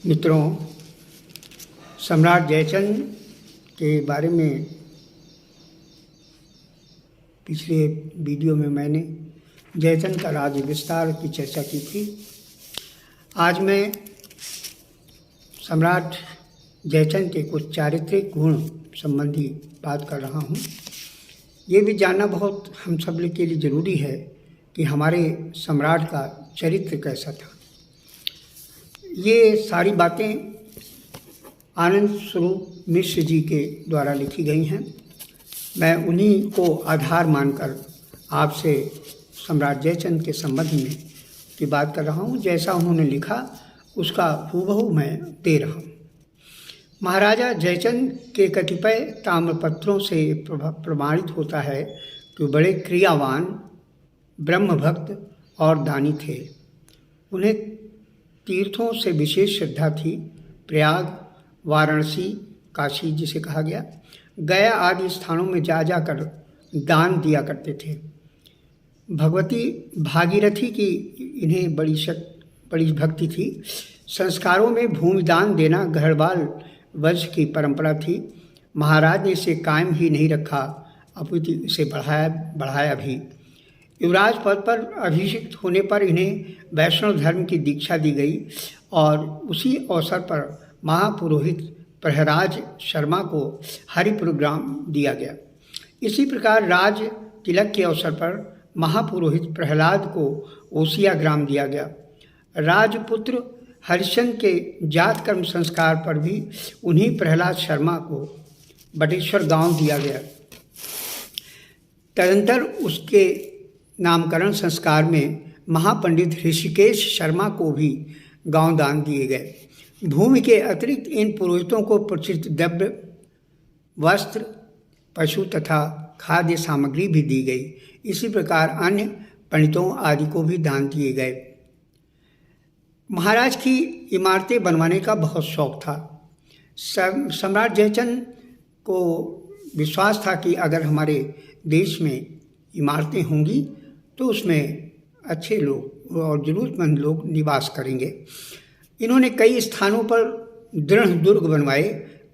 मित्रों, सम्राट जयचंद के बारे में पिछले वीडियो में मैंने जयचंद का राज्य विस्तार की चर्चा की थी। आज मैं सम्राट जयचंद के कुछ चारित्रिक गुण संबंधी बात कर रहा हूँ। ये भी जानना बहुत हम सब के लिए ज़रूरी है कि हमारे सम्राट का चरित्र कैसा था। ये सारी बातें आनंद स्वरूप मिश्र जी के द्वारा लिखी गई हैं। मैं उन्हीं को आधार मानकर आपसे सम्राट जयचंद के संबंध में की बात कर रहा हूँ। जैसा उन्होंने लिखा उसका हूबहू मैं दे रहा हूँ। महाराजा जयचंद के कतिपय ताम्रपत्रों से प्रमाणित होता है कि बड़े क्रियावान, ब्रह्मभक्त और दानी थे। उन्हें तीर्थों से विशेष श्रद्धा थी। प्रयाग, वाराणसी, काशी जिसे कहा गया आदि स्थानों में जा जाकर दान दिया करते थे। भगवती भागीरथी की इन्हें बड़ी भक्ति थी। संस्कारों में भूमिदान देना गढ़वाल वंश की परंपरा थी। महाराज ने इसे कायम ही नहीं रखा, अपितु इसे बढ़ाया भी। युवराज पद पर अभिषिक्त होने पर इन्हें वैष्णव धर्म की दीक्षा दी गई और उसी अवसर पर महापुरोहित प्रहराज शर्मा को हरिपुरग्राम दिया गया। इसी प्रकार राज तिलक के अवसर पर महापुरोहित प्रहलाद को ओसिया ग्राम दिया गया। राजपुत्र हरिश्चंद्र के जात कर्म संस्कार पर भी उन्हीं प्रहलाद शर्मा को बटेश्वर गांव दिया गया। तदंतर उसके नामकरण संस्कार में महापंडित ऋषिकेश शर्मा को भी गांव दान दिए गए। भूमि के अतिरिक्त इन पुरोहितों को प्रचलित द्रव्य, वस्त्र, पशु तथा खाद्य सामग्री भी दी गई। इसी प्रकार अन्य पंडितों आदि को भी दान दिए गए। महाराज की इमारतें बनवाने का बहुत शौक था। सम्राट जयचंद को विश्वास था कि अगर हमारे देश में इमारतें होंगी तो उसमें अच्छे लोग और ज़रूरतमंद लोग निवास करेंगे। इन्होंने कई स्थानों पर दृढ़ दुर्ग बनवाए।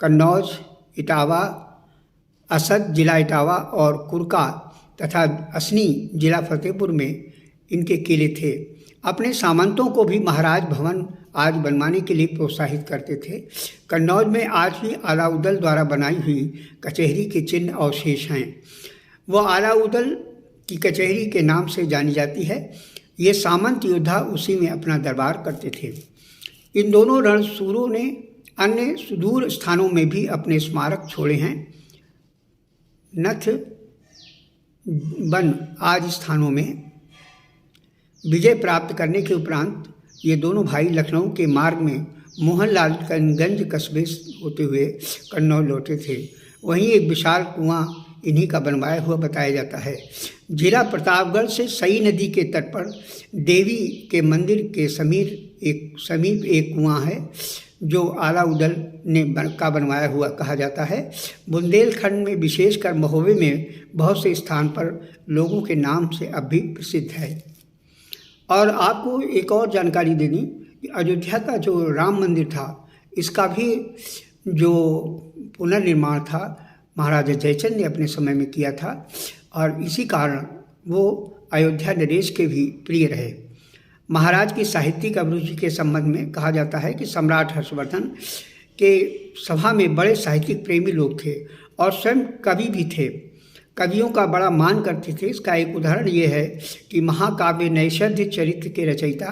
कन्नौज, इटावा, असद जिला इटावा और कुरका तथा असनी जिला फतेहपुर में इनके किले थे। अपने सामंतों को भी महाराज भवन आज बनवाने के लिए प्रोत्साहित करते थे। कन्नौज में आज भी आलाउदल द्वारा बनाई हुई कचहरी के चिन्ह अवशेष हैं। वह आलाउदल की कचहरी के नाम से जानी जाती है। ये सामंत योद्धा उसी में अपना दरबार करते थे। इन दोनों रणशूरों ने अन्य सुदूर स्थानों में भी अपने स्मारक छोड़े हैं। नथ बन आदि स्थानों में विजय प्राप्त करने के उपरांत ये दोनों भाई लखनऊ के मार्ग में मोहनलालगंज कस्बे होते हुए कन्नौज लौटे थे। वहीं एक विशाल कुआं इन्हीं का बनवाया हुआ बताया जाता है। जिला प्रतापगढ़ से सई नदी के तट पर देवी के मंदिर के समीप एक कुआं है जो आलाउदल ने बनवाया हुआ कहा जाता है। बुंदेलखंड में विशेषकर महोबे में बहुत से स्थान पर लोगों के नाम से अब भी प्रसिद्ध है। और आपको एक और जानकारी देनी, अयोध्या का जो राम मंदिर था इसका भी जो पुनर्निर्माण था महाराजा जयचंद ने अपने समय में किया था और इसी कारण वो अयोध्या नरेश के भी प्रिय रहे। महाराज की साहित्यिक अभिरुचि के संबंध में कहा जाता है कि सम्राट हर्षवर्धन के सभा में बड़े साहित्यिक प्रेमी लोग थे और स्वयं कवि भी थे। कवियों का बड़ा मान करते थे। इसका एक उदाहरण ये है कि महाकाव्य नैषधीय चरित्र के रचयिता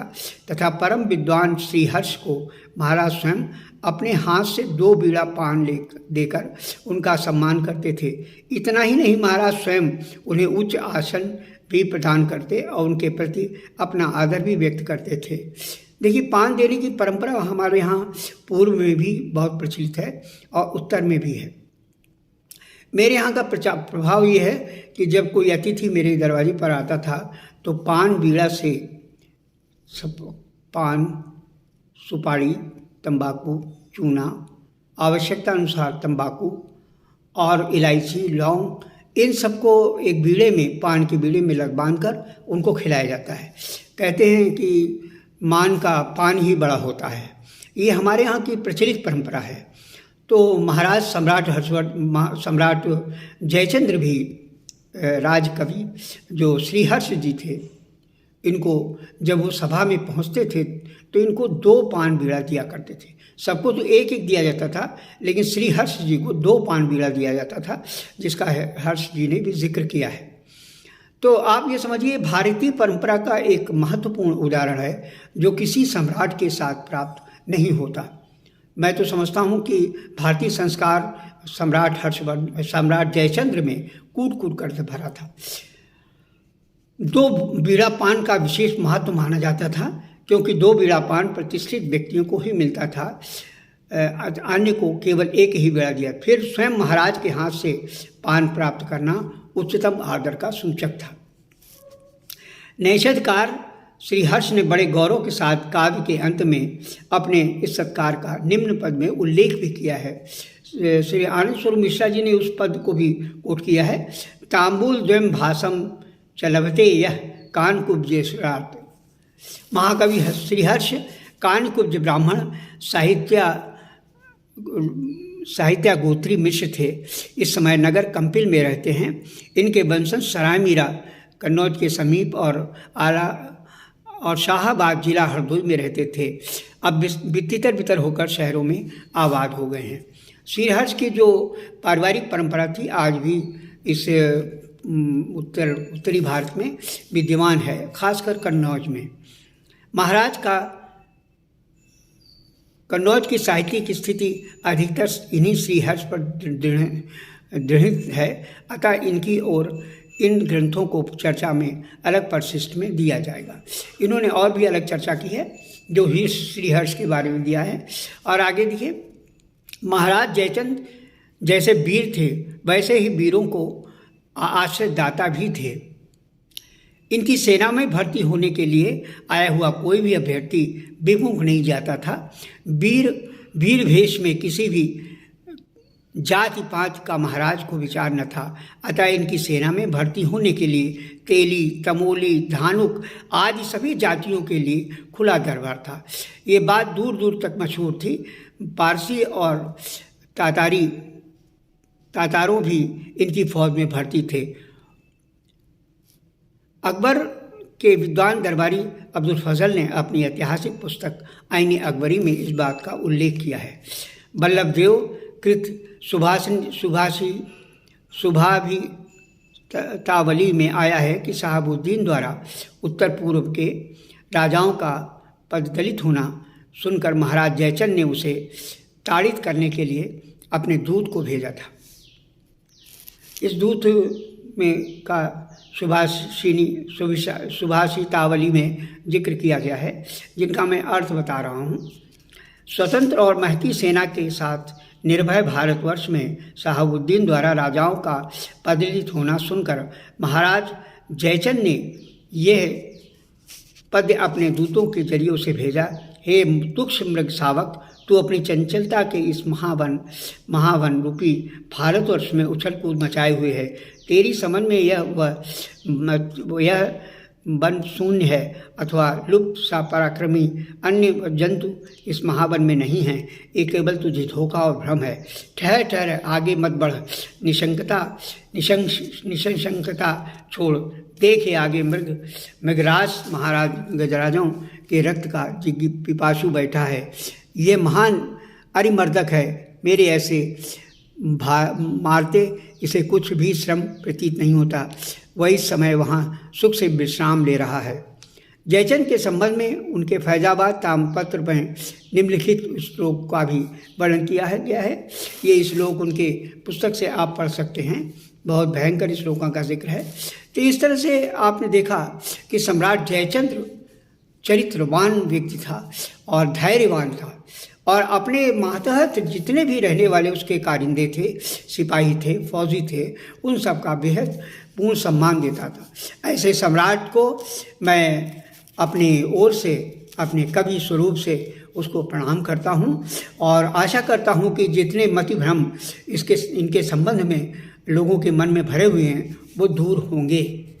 तथा परम विद्वान श्रीहर्ष को महाराज स्वयं अपने हाथ से 2 बीड़ा पान देकर उनका सम्मान करते थे। इतना ही नहीं, महाराज स्वयं उन्हें उच्च आसन भी प्रदान करते और उनके प्रति अपना आदर भी व्यक्त करते थे। देखिए, पान देने की परंपरा हमारे यहाँ पूर्व में भी बहुत प्रचलित है और उत्तर में भी है। मेरे यहाँ का प्रभाव ये है कि जब कोई अतिथि मेरे दरवाजे पर आता था तो पान बीड़ा से पान, सुपारी, तंबाकू, चूना, आवश्यकता अनुसार तंबाकू और इलायची, लौंग, इन सबको एक बीड़े में, पान के बीड़े में बांधकर उनको खिलाया जाता है। कहते हैं कि मान का पान ही बड़ा होता है। ये हमारे यहाँ की प्रचलित परंपरा है। तो महाराज सम्राट जयचंद्र भी राजकवि जो श्रीहर्ष जी थे, इनको जब वो सभा में पहुँचते थे तो इनको 2 पान बीड़ा दिया करते थे। सबको तो एक एक दिया जाता था, लेकिन श्रीहर्ष जी को 2 पान बीड़ा दिया जाता था, जिसका हर्ष जी ने भी जिक्र किया है। तो आप ये समझिए, भारतीय परंपरा का एक महत्वपूर्ण उदाहरण है जो किसी सम्राट के साथ प्राप्त नहीं होता। मैं तो समझता हूँ कि भारतीय संस्कार सम्राट जयचंद्र में कूट कूट कर भरा था। 2 बीड़ा पान का विशेष महत्व माना जाता था, क्योंकि 2 बीड़ा पान प्रतिष्ठित व्यक्तियों को ही मिलता था, अन्य को केवल एक ही बीड़ा दिया। फिर स्वयं महाराज के हाथ से पान प्राप्त करना उच्चतम आदर का सूचक था। नैषधकार श्रीहर्ष ने बड़े गौरव के साथ काव्य के अंत में अपने इस सत्कार का निम्न पद में उल्लेख भी किया है। श्री आनंद स्वरूप मिश्रा जी ने उस पद को भी कोट किया है। तांबूल द्वयम भाषम चलभते यह कानकुब्जेश्वरात्। महाकवि श्रीहर्ष कानकुब्ज ब्राह्मण साहित्य गोत्री मिश्र थे। इस समय नगर कंपिल में रहते हैं। इनके वंशज सराय मीरा कन्नौज के समीप और शाहाबाद जिला हरदोई में रहते थे। अब तितर बितर होकर शहरों में आबाद हो गए हैं। श्रीहर्ष की जो पारिवारिक परंपरा थी आज भी इस उत्तरी भारत में विद्यमान है, खासकर कन्नौज में। महाराज का कन्नौज की साहित्यिक स्थिति अधिकतर इन्हीं श्रीहर्ष पर दृढ़ है, अतः इनकी ओर इन ग्रंथों को चर्चा में अलग परिशिष्ट में दिया जाएगा। इन्होंने और भी अलग चर्चा की है जो ही श्रीहर्ष के बारे में दिया है। और आगे देखिए, महाराज जयचंद जैसे वीर थे वैसे ही वीरों को आश्रय दाता भी थे। इनकी सेना में भर्ती होने के लिए आया हुआ कोई भी अभ्यर्थी विमुख नहीं जाता था। वीर भेष में किसी भी जाति पात का महाराज को विचार न था, अतः इनकी सेना में भर्ती होने के लिए तेली, तमोली, धानुक आदि सभी जातियों के लिए खुला दरबार था। ये बात दूर दूर तक मशहूर थी। पारसी और तातारों भी इनकी फौज में भर्ती थे। अकबर के विद्वान दरबारी अब्दुल फजल ने अपनी ऐतिहासिक पुस्तक आईन अकबरी में इस बात का उल्लेख किया है। बल्लभदेव कृत सुभाभितावली में आया है कि शहाबुद्दीन द्वारा उत्तर पूर्व के राजाओं का पददलित होना सुनकर महाराज जयचंद ने उसे ताड़ित करने के लिए अपने दूत को भेजा था। इस दूत में का सुभाषितावली में जिक्र किया गया है, जिनका मैं अर्थ बता रहा हूँ। स्वतंत्र और महती सेना के साथ निर्भय भारतवर्ष में शहाबुद्दीन द्वारा राजाओं का पददलित होना सुनकर महाराज जयचंद ने यह पद अपने दूतों के जरिए उसे भेजा। हे तुक्ष मृग शावक, तू अपनी चंचलता के इस महावन रूपी भारतवर्ष में उछल कूद मचाए हुए है। तेरी समझ में यह वन शून्य है अथवा लुप्त सा पराक्रमी अन्य जंतु इस महावन में नहीं है। ये केवल तुझे धोखा और भ्रम है। ठहर ठहर, आगे मत बढ़। निशंकता छोड़। देखे आगे मृगराज महाराज गजराजों के रक्त का पिपासु बैठा है। ये महान अरिमर्दक है। मेरे ऐसे मारते इसे कुछ भी श्रम प्रतीत नहीं होता। वही समय वहाँ सुख से विश्राम ले रहा है। जयचंद के संबंध में उनके फैजाबाद ताम्रपत्र में निम्नलिखित श्लोक का भी वर्णन किया गया है। ये श्लोक उनके पुस्तक से आप पढ़ सकते हैं। बहुत भयंकर श्लोकों का जिक्र है। तो इस तरह से आपने देखा कि सम्राट जयचंद्र चरित्रवान व्यक्ति था और धैर्यवान था, और अपने मातहत जितने भी रहने वाले उसके कारिंदे थे, सिपाही थे, फौजी थे, उन सब का बेहद पूर्ण सम्मान देता था। ऐसे सम्राट को मैं अपनी ओर से, अपने कवि स्वरूप से उसको प्रणाम करता हूँ और आशा करता हूँ कि जितने मति भ्रम इनके संबंध में लोगों के मन में भरे हुए हैं वो दूर होंगे।